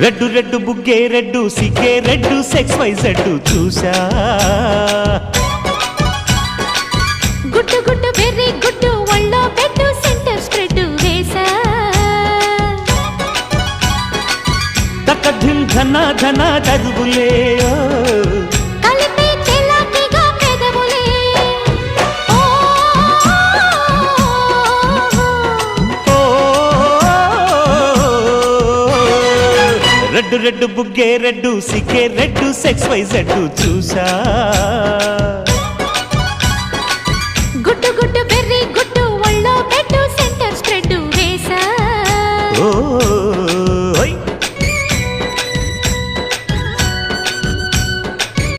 red red బుగ్గే red సిగ్గే red sex Y Z చూసా గుట్టు గుట్టు వెర్రి గుట్టు ఒళ్ళో పెట్టు సెంటర్ స్ప్రెడ్ వేసా తకధిం ధన ధన దరువులే కలిపి తెల్లటిగా పెదవులే రెడ్డు రెడ్డు బుగ్గే రెడ్డు సిగ్గే రెడ్డు సెక్స్ వై జెడ్డు చూసా